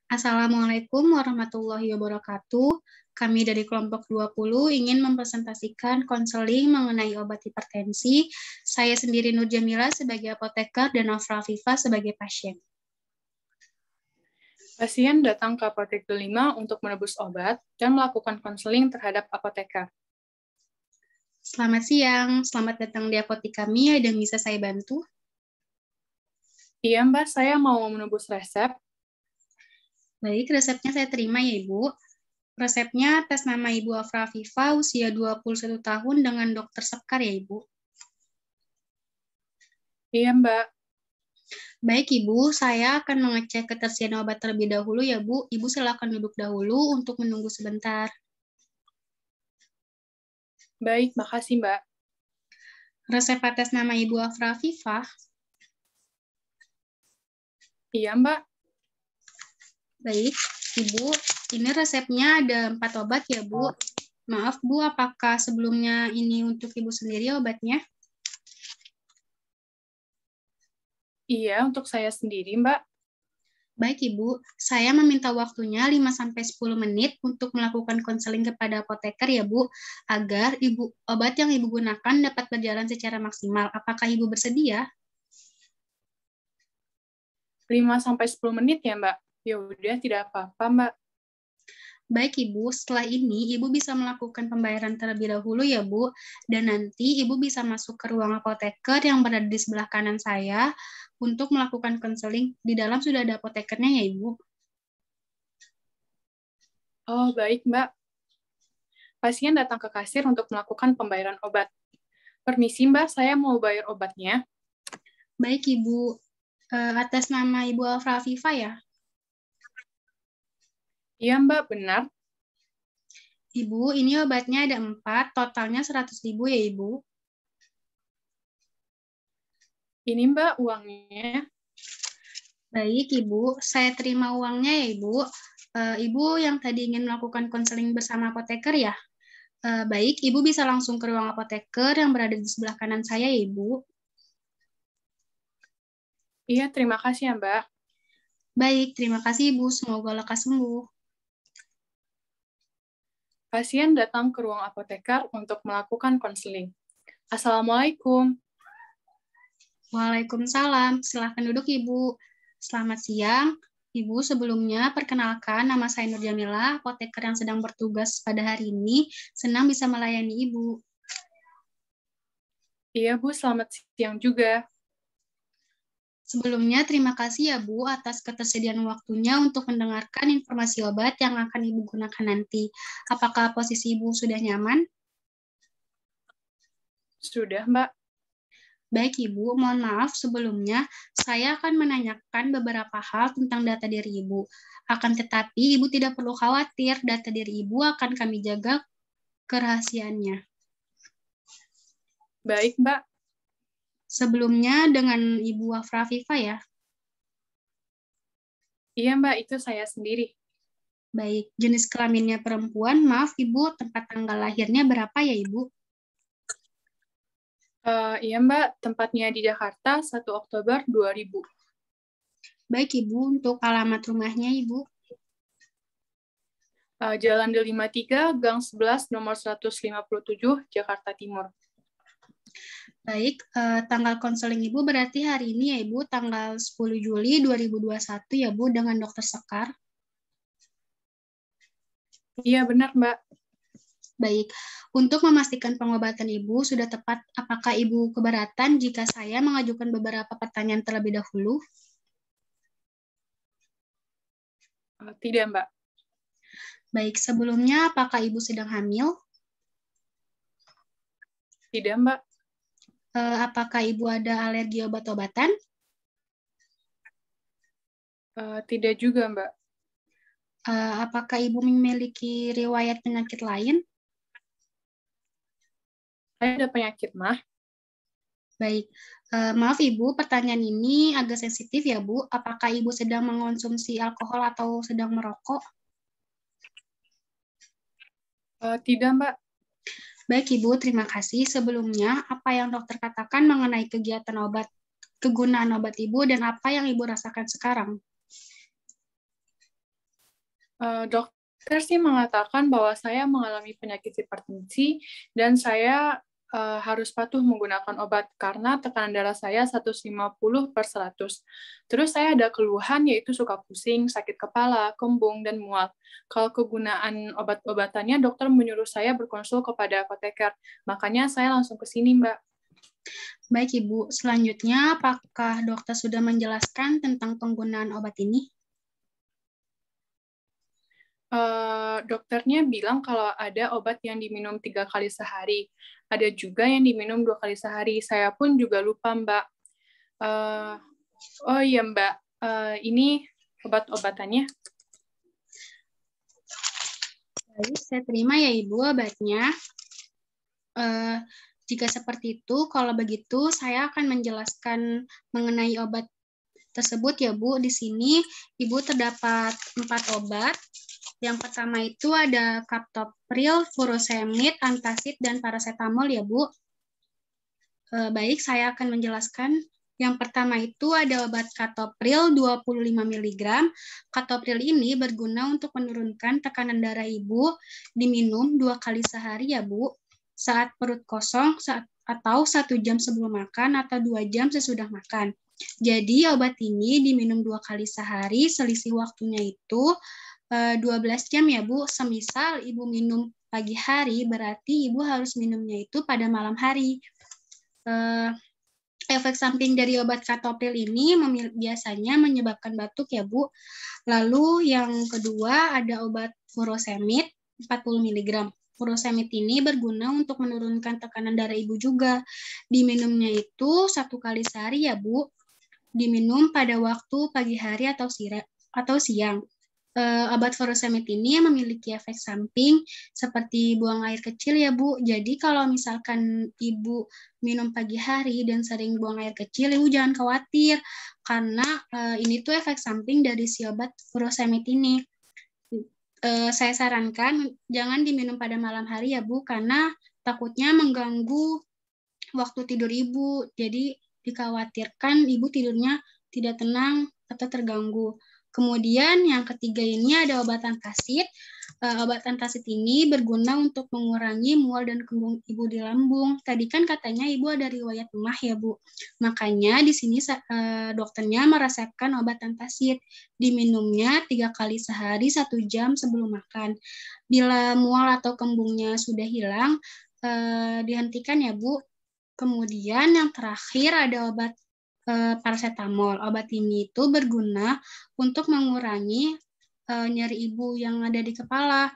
Assalamualaikum warahmatullahi wabarakatuh. Kami dari kelompok 20 ingin mempresentasikan konseling mengenai obat hipertensi. Saya sendiri Nur Jamila sebagai apoteker dan Afra Afifa sebagai pasien. Pasien datang ke apotek Delima untuk menebus obat dan melakukan konseling terhadap apoteker. Selamat siang, selamat datang di apotek kami. Ada yang bisa saya bantu? Iya Mbak, saya mau menebus resep. Baik, resepnya saya terima ya Ibu. Resepnya atas nama Ibu Afra Afifa, usia 21 tahun dengan Dokter Sekar ya Ibu. Iya Mbak. Baik Ibu, saya akan mengecek ketersediaan obat terlebih dahulu ya Bu. Ibu silakan duduk dahulu untuk menunggu sebentar. Baik, makasih Mbak. Resep atas nama Ibu Afra Afifa. Iya Mbak. Baik, Ibu, ini resepnya ada 4 obat ya Bu. Maaf Bu, apakah sebelumnya ini untuk Ibu sendiri obatnya? Iya, untuk saya sendiri Mbak. Baik Ibu, saya meminta waktunya 5-10 menit untuk melakukan konseling kepada apoteker ya Bu, agar obat yang Ibu gunakan dapat berjalan secara maksimal. Apakah Ibu bersedia? 5-10 menit ya Mbak? Ya udah, tidak apa-apa Mbak. Baik Ibu, setelah ini Ibu bisa melakukan pembayaran terlebih dahulu ya Bu, dan nanti Ibu bisa masuk ke ruang apoteker yang berada di sebelah kanan saya untuk melakukan konseling. Di dalam sudah ada apotekernya ya Ibu. Oh, baik Mbak. Pasien datang ke kasir untuk melakukan pembayaran obat. Permisi Mbak, saya mau bayar obatnya. Baik Ibu, atas nama Ibu Afra Afifa ya? Iya Mbak, benar. Ibu, ini obatnya ada 4, totalnya 100.000 ya Ibu. Ini Mbak uangnya. Baik Ibu, saya terima uangnya ya Ibu. Ibu yang tadi ingin melakukan konseling bersama apoteker ya? Baik, Ibu bisa langsung ke ruang apoteker yang berada di sebelah kanan saya ya Ibu. Iya, terima kasih ya Mbak. Baik, terima kasih Ibu. Semoga lekas sembuh. Pasien datang ke ruang apoteker untuk melakukan konseling. Assalamualaikum. Waalaikumsalam. Silahkan duduk Ibu. Selamat siang. Ibu, sebelumnya perkenalkan nama saya Nur Jamila, apoteker yang sedang bertugas pada hari ini. Senang bisa melayani Ibu. Iya Bu, selamat siang juga. Sebelumnya, terima kasih ya Bu atas ketersediaan waktunya untuk mendengarkan informasi obat yang akan Ibu gunakan nanti. Apakah posisi Ibu sudah nyaman? Sudah Mbak. Baik Ibu, mohon maaf sebelumnya saya akan menanyakan beberapa hal tentang data diri Ibu. Akan tetapi Ibu tidak perlu khawatir, data diri Ibu akan kami jaga kerahasiaannya. Baik Mbak. Sebelumnya dengan Ibu Afra Afifa ya? Iya Mbak, itu saya sendiri. Baik, jenis kelaminnya perempuan. Maaf Ibu, tempat tanggal lahirnya berapa ya Ibu? Iya Mbak, tempatnya di Jakarta 1 Oktober 2000. Baik Ibu, untuk alamat rumahnya Ibu? Jalan Delima 3, Gang 11, nomor 157, Jakarta Timur. Baik, tanggal konseling Ibu berarti hari ini ya Ibu, tanggal 10 Juli 2021 ya Bu, dengan Dokter Sekar. Iya benar Mbak. Baik, untuk memastikan pengobatan Ibu sudah tepat, apakah Ibu keberatan jika saya mengajukan beberapa pertanyaan terlebih dahulu? Tidak Mbak. Baik, sebelumnya apakah Ibu sedang hamil? Tidak Mbak. Apakah Ibu ada alergi obat-obatan? Tidak juga Mbak. Apakah Ibu memiliki riwayat penyakit lain? Saya ada penyakit mah. Baik, maaf Ibu, pertanyaan ini agak sensitif ya Bu. Apakah Ibu sedang mengonsumsi alkohol atau sedang merokok? Tidak Mbak. Baik Ibu, terima kasih. Sebelumnya, apa yang dokter katakan mengenai kegunaan obat Ibu dan apa yang Ibu rasakan sekarang? Dokter sih mengatakan bahwa saya mengalami penyakit hipertensi dan saya harus patuh menggunakan obat karena tekanan darah saya 150/100. Terus saya ada keluhan yaitu suka pusing, sakit kepala, kembung, dan mual. Kalau kegunaan obat-obatannya, dokter menyuruh saya berkonsul kepada apoteker. Makanya saya langsung ke sini, Mbak. Baik, Ibu. Selanjutnya, apakah dokter sudah menjelaskan tentang penggunaan obat ini? Dokternya bilang kalau ada obat yang diminum 3 kali sehari. Ada juga yang diminum 2 kali sehari. Saya pun juga lupa, Mbak. Oh iya, Mbak. Ini obat-obatannya. Baik, saya terima ya Ibu obatnya. Jika seperti itu, kalau begitu saya akan menjelaskan mengenai obat tersebut ya Bu. Di sini Ibu terdapat 4 obat. Yang pertama itu ada captopril, furosemid, antacid, dan paracetamol ya Bu. Baik, saya akan menjelaskan. Yang pertama itu ada obat captopril 25 mg. Captopril ini berguna untuk menurunkan tekanan darah Ibu, diminum 2 kali sehari ya Bu, saat perut kosong atau 1 jam sebelum makan atau 2 jam sesudah makan. Jadi obat ini diminum 2 kali sehari, selisih waktunya itu 12 jam ya Bu. Semisal Ibu minum pagi hari, berarti Ibu harus minumnya itu pada malam hari. Efek samping dari obat captopril ini biasanya menyebabkan batuk ya Bu. Lalu yang kedua ada obat furosemid 40 mg. Furosemid ini berguna untuk menurunkan tekanan darah Ibu juga. Diminumnya itu 1 kali sehari ya Bu. Diminum pada waktu pagi hari atau siang. Obat furosemid ini memiliki efek samping seperti buang air kecil ya Bu. Jadi kalau misalkan Ibu minum pagi hari dan sering buang air kecil, Ibu jangan khawatir karena ini tuh efek samping dari si obat furosemid ini. Saya sarankan jangan diminum pada malam hari ya Bu, karena takutnya mengganggu waktu tidur Ibu. Jadi dikhawatirkan Ibu tidurnya tidak tenang atau terganggu. Kemudian yang ketiga ini ada obat antacid. Obat antacid ini berguna untuk mengurangi mual dan kembung Ibu di lambung. Tadi kan katanya Ibu ada riwayat emah ya Bu. Makanya di sini dokternya meresepkan obat antacid. Diminumnya 3 kali sehari 1 jam sebelum makan. Bila mual atau kembungnya sudah hilang, dihentikan ya Bu. Kemudian yang terakhir ada obat paracetamol. Obat ini itu berguna untuk mengurangi nyeri Ibu yang ada di kepala.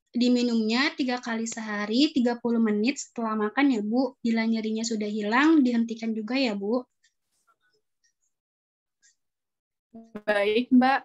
Diminumnya 3 kali sehari, 30 menit setelah makan ya Bu. Bila nyerinya sudah hilang, dihentikan juga ya Bu. Baik, Mbak.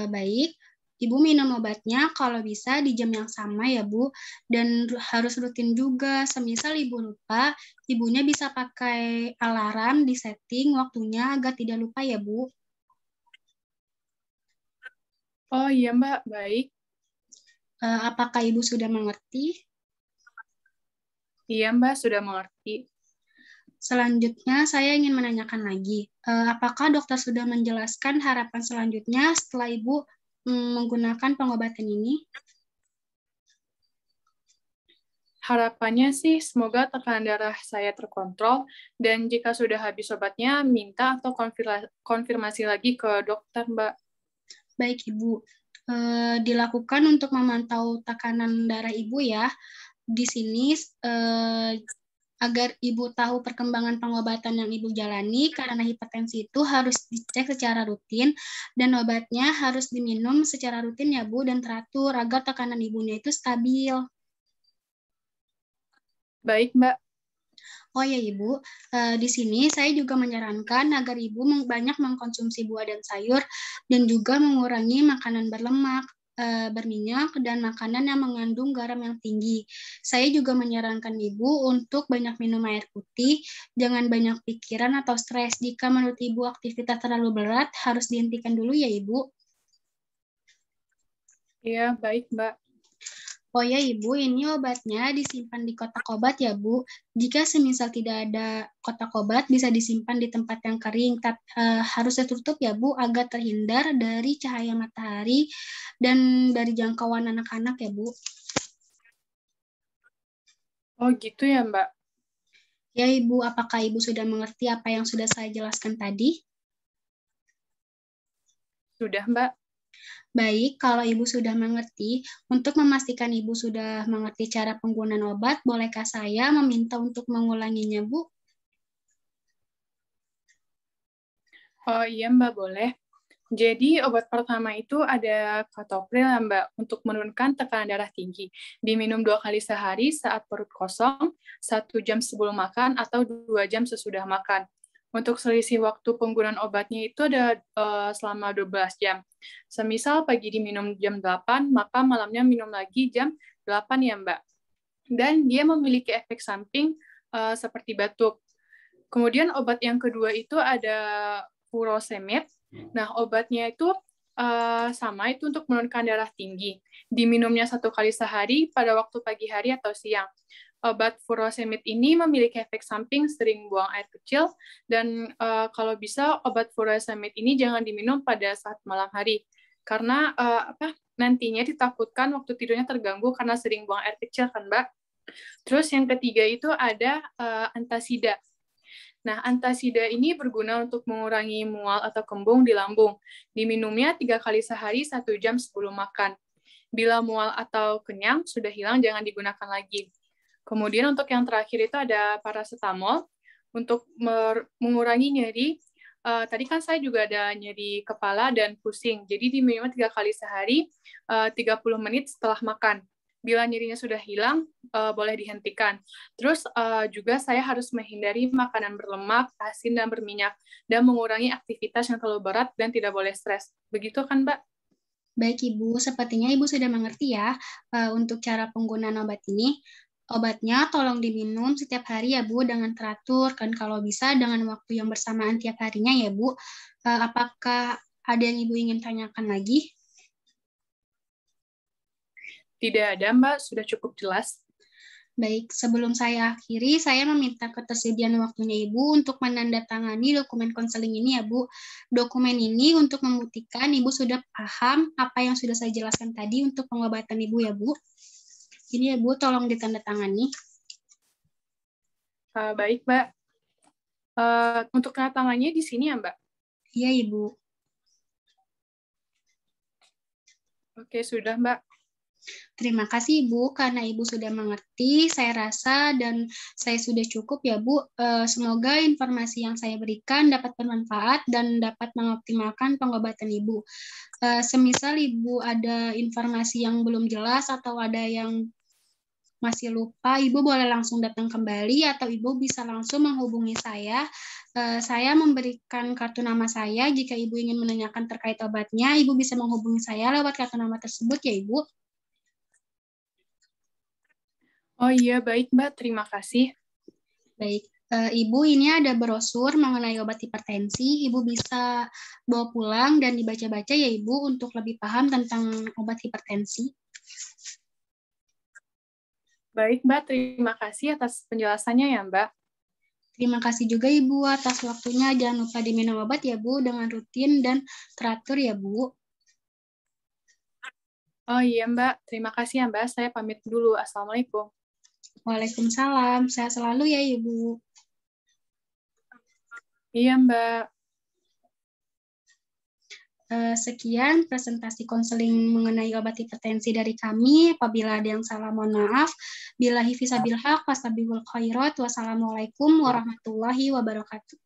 Baik. Ibu minum obatnya kalau bisa di jam yang sama ya Bu, dan harus rutin juga. Semisal Ibu lupa, Ibunya bisa pakai alarm di setting waktunya agar tidak lupa ya Bu. Oh iya Mbak, baik. Apakah Ibu sudah mengerti? Iya Mbak, sudah mengerti. Selanjutnya saya ingin menanyakan lagi, apakah dokter sudah menjelaskan harapan selanjutnya setelah Ibu menggunakan pengobatan ini? Harapannya sih semoga tekanan darah saya terkontrol, dan jika sudah habis obatnya, minta atau konfirmasi lagi ke dokter, Mbak. Baik, Ibu. Dilakukan untuk memantau tekanan darah Ibu ya. Di sini agar Ibu tahu perkembangan pengobatan yang Ibu jalani karena hipertensi itu harus dicek secara rutin dan obatnya harus diminum secara rutin ya Bu dan teratur agar tekanan Ibunya itu stabil. Baik, Mbak. Oh ya Ibu, di sini saya juga menyarankan agar Ibu banyak mengkonsumsi buah dan sayur dan juga mengurangi makanan berlemak, berminyak, dan makanan yang mengandung garam yang tinggi. Saya juga menyarankan Ibu untuk banyak minum air putih, jangan banyak pikiran atau stres. Jika menurut Ibu aktivitas terlalu berat, harus dihentikan dulu ya Ibu. Iya, baik Mbak. Oh ya Ibu, ini obatnya disimpan di kotak obat ya Bu. Jika semisal tidak ada kotak obat, bisa disimpan di tempat yang kering. Harus tertutup ya Bu, agar terhindar dari cahaya matahari dan dari jangkauan anak-anak ya Bu. Oh gitu ya Mbak. Ya Ibu, apakah Ibu sudah mengerti apa yang sudah saya jelaskan tadi? Sudah Mbak. Baik, kalau Ibu sudah mengerti, untuk memastikan Ibu sudah mengerti cara penggunaan obat, bolehkah saya meminta untuk mengulanginya, Bu? Oh iya Mbak, boleh. Jadi obat pertama itu ada captopril ya Mbak, untuk menurunkan tekanan darah tinggi. Diminum 2 kali sehari saat perut kosong, 1 jam sebelum makan, atau 2 jam sesudah makan. Untuk selisih waktu penggunaan obatnya itu ada selama 12 jam. Semisal pagi diminum jam 8, maka malamnya minum lagi jam 8 ya Mbak. Dan dia memiliki efek samping seperti batuk. Kemudian obat yang kedua itu ada furosemid. Nah, obatnya itu sama, itu untuk menurunkan darah tinggi. Diminumnya 1 kali sehari pada waktu pagi hari atau siang. Obat furosemid ini memiliki efek samping sering buang air kecil, dan kalau bisa obat furosemid ini jangan diminum pada saat malam hari. Karena nantinya ditakutkan waktu tidurnya terganggu karena sering buang air kecil kan, Mbak. Terus yang ketiga itu ada antasida. Nah, antasida ini berguna untuk mengurangi mual atau kembung di lambung. Diminumnya 3 kali sehari 1 jam sebelum makan. Bila mual atau kenyang sudah hilang, jangan digunakan lagi. Kemudian untuk yang terakhir itu ada paracetamol untuk mengurangi nyeri. Tadi kan saya juga ada nyeri kepala dan pusing. Jadi diminum 3 kali sehari, 30 menit setelah makan. Bila nyerinya sudah hilang, boleh dihentikan. Terus juga saya harus menghindari makanan berlemak, asin, dan berminyak, dan mengurangi aktivitas yang terlalu berat dan tidak boleh stres. Begitu kan, Mbak? Baik Ibu, sepertinya Ibu sudah mengerti ya untuk cara penggunaan obat ini. Obatnya tolong diminum setiap hari ya Bu dengan teratur, kan kalau bisa dengan waktu yang bersamaan tiap harinya ya Bu. Apakah ada yang Ibu ingin tanyakan lagi? Tidak ada, Mbak. Sudah cukup jelas. Baik, sebelum saya akhiri, saya meminta ketersediaan waktunya Ibu untuk menandatangani dokumen konseling ini ya Bu. Dokumen ini untuk membuktikan Ibu sudah paham apa yang sudah saya jelaskan tadi untuk pengobatan Ibu ya Bu. Ini ya Bu, tolong ditandatangani. Baik, Mbak. Untuk tanda tangannya di sini ya, Mbak? Iya, Ibu. Oke, sudah, Mbak. Terima kasih Ibu, karena Ibu sudah mengerti, saya rasa, dan saya sudah cukup ya Bu. Semoga informasi yang saya berikan dapat bermanfaat dan dapat mengoptimalkan pengobatan Ibu. Semisal Ibu ada informasi yang belum jelas atau ada yang masih lupa, Ibu boleh langsung datang kembali atau Ibu bisa langsung menghubungi saya. Saya memberikan kartu nama saya. Jika Ibu ingin menanyakan terkait obatnya, Ibu bisa menghubungi saya lewat kartu nama tersebut ya Ibu. Oh iya, baik Mbak. Terima kasih. Baik. Ibu, ini ada brosur mengenai obat hipertensi. Ibu bisa bawa pulang dan dibaca-baca ya Ibu untuk lebih paham tentang obat hipertensi. Baik Mbak, terima kasih atas penjelasannya ya Mbak. Terima kasih juga Ibu atas waktunya. Jangan lupa diminum obat ya Bu dengan rutin dan teratur ya Bu. Oh iya Mbak, terima kasih ya Mbak. Saya pamit dulu. Assalamualaikum. Waalaikumsalam. Sehat selalu ya Ibu. Iya Mbak. Sekian presentasi konseling mengenai obat hipertensi dari kami. Apabila ada yang salah, mohon maaf. Billahi fisabilillah, wassalamualaikum warahmatullahi wabarakatuh.